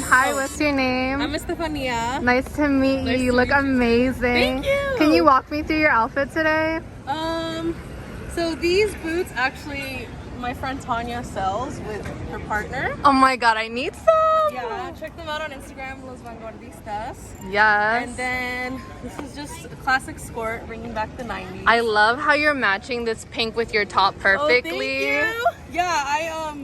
Hi, what's your name? I'm Estefania. Nice to meet you. You look amazing. Thank you. Can you walk me through your outfit today? So these boots actually my friend Tanya sells with her partner. Oh my god, I need some. Yeah, check them out on Instagram, Los Vanguardistas. Yes. And then this is just a classic skirt, bringing back the 90s. I love how you're matching this pink with your top perfectly. Oh, thank you. Yeah,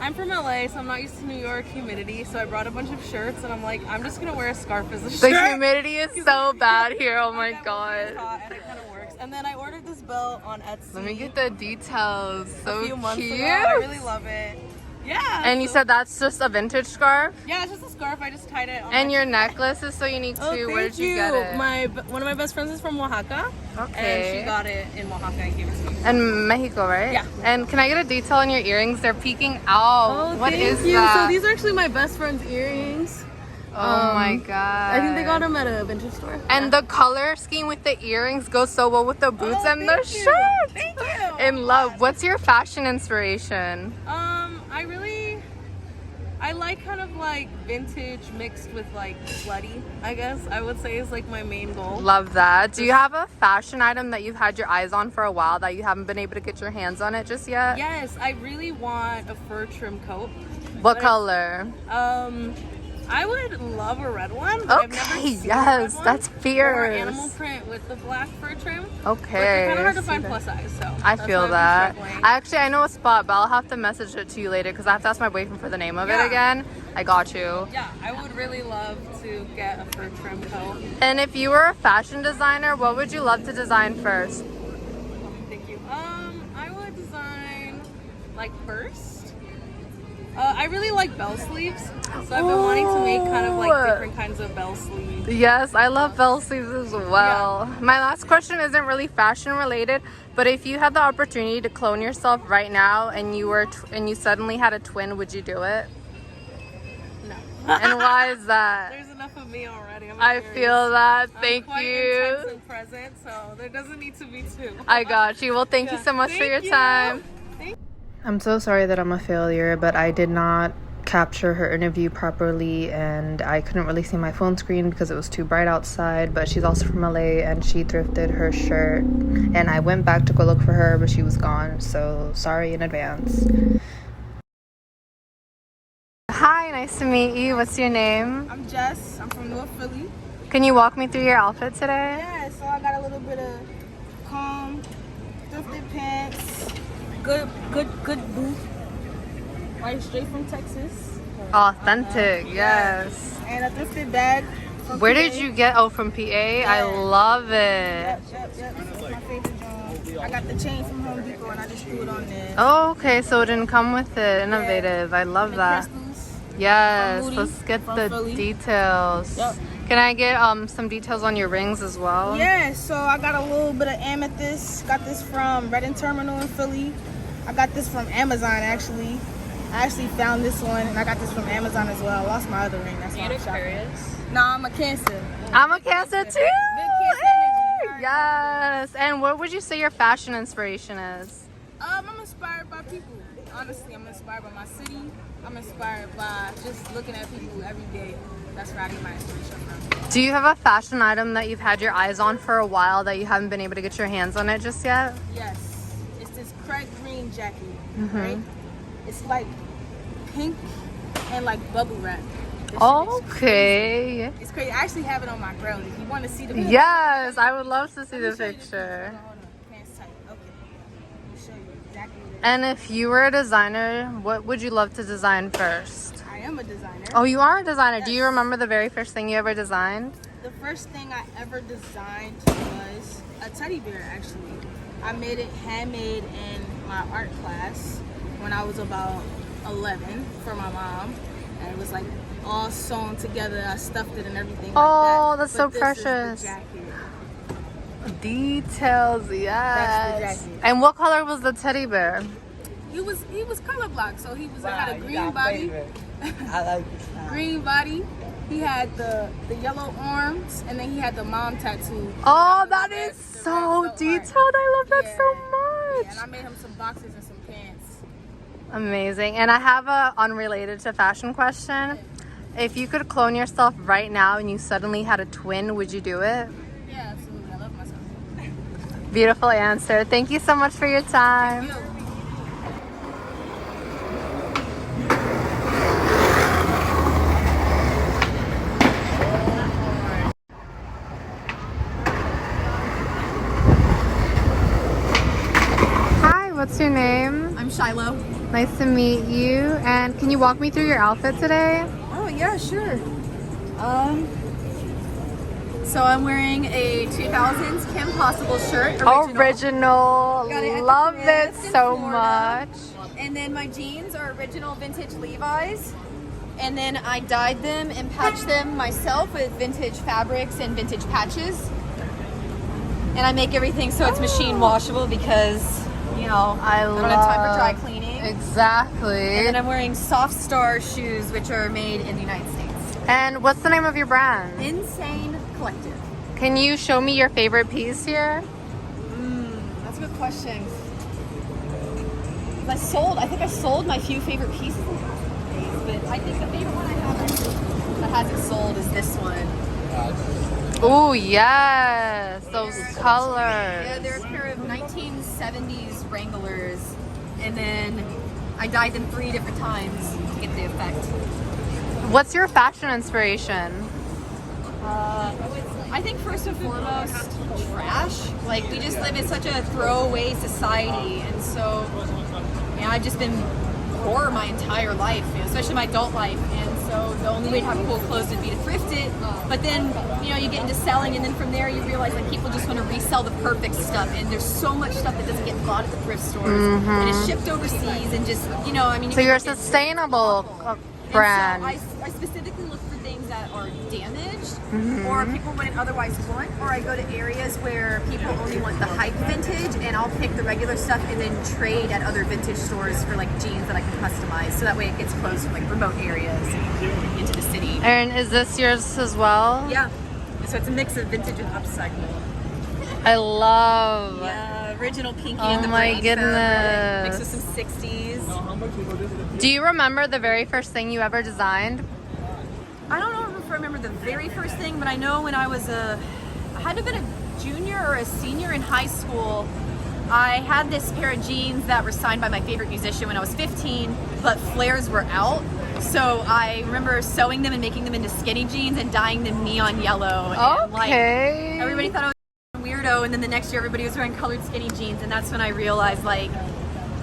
I'm from LA, so I'm not used to New York humidity, so I brought a bunch of shirts, and I'm like, I'm just gonna wear a scarf as a shirt. The humidity is so bad here. Oh my god. It's hot, and it kind of works. And then I ordered this belt on Etsy. Let me get the details. So a few months cute. ago. I really love it. Yeah. And you said that's just a vintage scarf? Yeah, it's just a scarf. I just tied it on. And your necklace is so unique too. Oh, Where did you get it? One of my best friends is from Oaxaca. Okay. And she got it in Oaxaca and gave it to me. And Mexico, right? Yeah. And can I get a detail on your earrings? They're peeking out. Oh, What thank is you. that? So these are actually my best friend's earrings. Oh my god. I think they got them at a vintage store. And the color scheme with the earrings goes so well with the boots and the thank you. shirt. Thank you. In love. What's your fashion inspiration? I like kind of like vintage mixed with like slutty, I guess I would say is like my main goal. Love that. Do you have a fashion item that you've had your eyes on for a while that you haven't been able to get your hands on it just yet? Yes, I really want a fur trim coat. What color? I would love a red one. But I've never Okay, seen yes, a red one. that's fierce. Or animal print with the black fur trim. Okay. But they're kind of hard to find plus size, so I that's feel why I've that. been struggling. I know a spot, but I'll have to message it to you later because I have to ask my boyfriend for the name of it Yeah. again. I got you. Yeah, I would really love to get a fur trim coat. And if you were a fashion designer, what would you love to design first? Thank you. I would design like first. I really like bell sleeves, so I've been wanting to make kind of like different kinds of bell sleeves. Yes, I love bell sleeves as well. Yeah. My last question isn't really fashion related, but if you had the opportunity to clone yourself right now and you suddenly had a twin, would you do it? No. And why is that? There's enough of me already. I feel that. I'm Thank quite you. intense and present, so there doesn't need to be two. I got you. Well, thank you so much for your time. I'm so sorry that I'm a failure, but I did not capture her interview properly and I couldn't really see my phone screen because it was too bright outside. But she's also from LA and she thrifted her shirt and I went back to go look for her, but she was gone, so sorry in advance. Hi, nice to meet you. What's your name? I'm Jess. I'm from North Philly. Can you walk me through your outfit today? Yeah, so I got a little bit of calm, thrifted pants, good boot. Right, straight from Texas. Authentic, yes. And a thrifted bag. From Where PA. did you get? Oh, from PA? I love it. Yep. This is my favorite job. I got the chain from Home Depot and I just threw it on there. Oh, okay, so it didn't come with it. Innovative. I love The that. crystals. Yes, From let's get from the Philly. details. Yep. Can I get some details on your rings as well? Yeah, so I got a little bit of amethyst. Got this from Reading Terminal in Philly. I got this from Amazon actually. I actually found this one and I got this from Amazon as well. I lost my other ring. That's why I'm shopping. Nah, I'm a Cancer. I'm a Cancer too. Big Cancer energy. Yes. And what would you say your fashion inspiration is? I'm inspired by people. Honestly, I'm inspired by my city. I'm inspired by just looking at people every day. That's where I get my inspiration from. Do you have a fashion item that you've had your eyes on for a while that you haven't been able to get your hands on it just yet? Yes. It's this crack green jacket, right? It's like pink and like bubble wrap. This shit is Okay. crazy. It's crazy. I actually have it on my grill. If you want to see the Yes, I would love to see the Let me show you picture. Hold on. Pants tight. Okay. Let me show you exactly what it is. And if you were a designer, what would you love to design first? I am a designer. Oh, you are a designer. Do you Yes. remember the very first thing you ever designed? The first thing I ever designed was a teddy bear, actually. I made it handmade in my art class when I was about 11 for my mom. And it was like all sewn together. I stuffed it and everything Oh, like that. that's But so this precious. Is the jacket. Details, yes. That's the jacket. And what color was the teddy bear? He was color blocked, so he had a green body. I like this. Green body. He had the yellow arms, and then he had the mom tattoo. Oh, that is The so red felt detailed. art. I love that Yeah. so Yeah, much. and I made him some boxes and some pants. Amazing. And I have a unrelated to fashion question. If you could clone yourself right now and you suddenly had a twin, would you do it? Yeah, absolutely. I love myself. Beautiful answer. Thank you so much for your time. Hi, what's your name? I'm Shiloh. Nice to meet you. And can you walk me through your outfit today? Oh yeah, sure. So I'm wearing a 2000s Kim Possible shirt. Original. Got it at the Love it thrift in so Florida. much. And then my jeans are original vintage Levi's. And then I dyed them and patched them myself with vintage fabrics and vintage patches. And I make everything so it's machine washable because, you know, I don't have time for dry cleaning. Exactly. And then I'm wearing Soft Star shoes, which are made in the United States. And what's the name of your brand? Insane Collective. Can you show me your favorite piece here? That's a good question. I think I sold my few favorite pieces in the past couple days, but I think the favorite one I have that hasn't sold is this one. Oh yes, those colors. Yeah, they're a pair of 1970s Wranglers, and then I dyed them 3 different times to get the effect. What's your fashion inspiration? I think first and foremost, trash. Like, we just live in such a throwaway society, and so, you know, I've just been poor my entire life, you know, especially my adult life, and so the only way to have cool clothes would be to thrift it. But then, you know, you get into selling, and then from there you realize that people just want to resell the perfect stuff, and there's so much stuff that doesn't get bought at the thrift stores, and it's shipped overseas, and just, you know, I mean. So you're a sustainable brand. And so I specifically look for things that are damaged, or people wouldn't otherwise want, or I go to areas where people only want the hype vintage, and I'll pick the regular stuff and then trade at other vintage stores for like jeans that I can customize, so that way it gets close from like remote areas into the city. And is this yours as well? Yeah, so it's a mix of vintage and upcycle. I love. Yeah, original pinky Oh and the my braid fabric, goodness. mixed with some 60s. Do you remember the very first thing you ever designed? I don't know if I remember the very first thing, but I know when I was I had to have been a junior or a senior in high school, I had this pair of jeans that were signed by my favorite musician when I was 15, but flares were out. So I remember sewing them and making them into skinny jeans and dyeing them neon yellow. And like, everybody thought I was a weirdo, and then the next year everybody was wearing colored skinny jeans, and that's when I realized, like,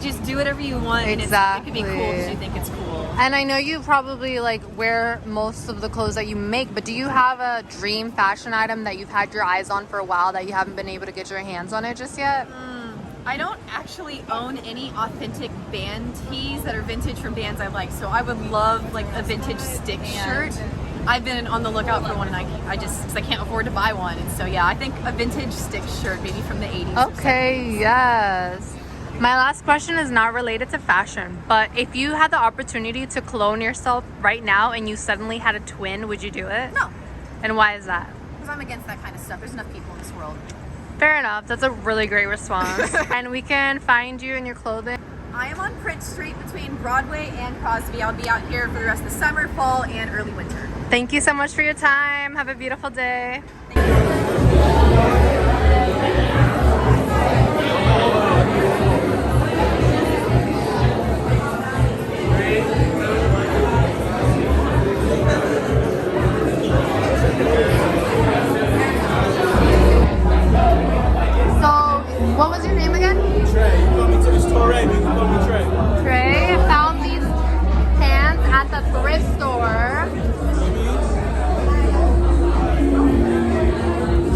just do whatever you want. Exactly. And it could be cool because you think it's cool. And I know you probably like wear most of the clothes that you make, but do you have a dream fashion item that you've had your eyes on for a while that you haven't been able to get your hands on it just yet? I don't actually own any authentic band tees that are vintage from bands I like, so I would love like a vintage stick shirt. I've been on the lookout for one, and I just, because I can't afford to buy one, and so yeah, I think a vintage stick shirt, maybe from the 80s. Okay, yes. My last question is not related to fashion, but if you had the opportunity to clone yourself right now and you suddenly had a twin, would you do it? No, And why is that? because I'm against that kind of stuff. There's enough people in this world. Fair enough. That's a really great response. And we can find you in your clothing. I am on Prince Street between Broadway and Crosby. I'll be out here for the rest of the summer, fall, and early winter. Thank you so much for your time. Have a beautiful day. What was your name again? Trey. You want me to the store, Amy? You call me Trey. Trey. I found these pants at the thrift store.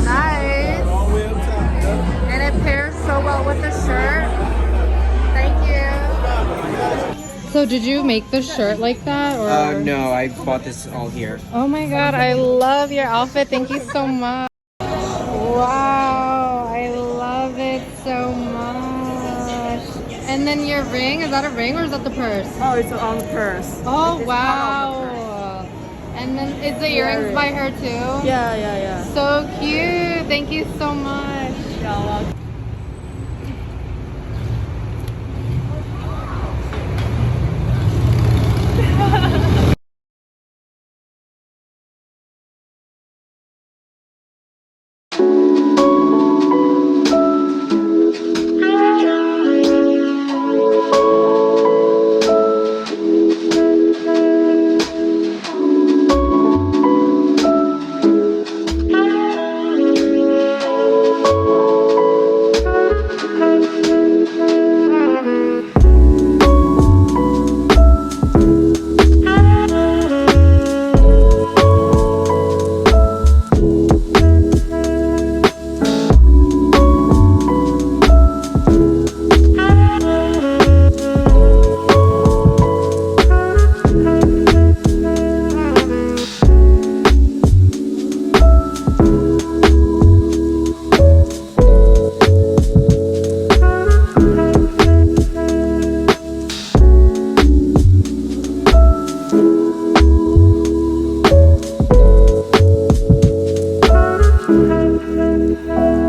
Nice. All the way up top. Yeah. And it pairs so well with the shirt. Thank you. So did you make the shirt like that? Or? No, I bought this all here. Oh my god, I love your outfit. Thank you so much. Wow, I love it so much. And then your ring, is that a ring or is that the purse? Oh, it's on the purse. Oh, It's wow. And then is the earrings by her too? Yeah. So cute. Thank you so much. Yeah, Thank you.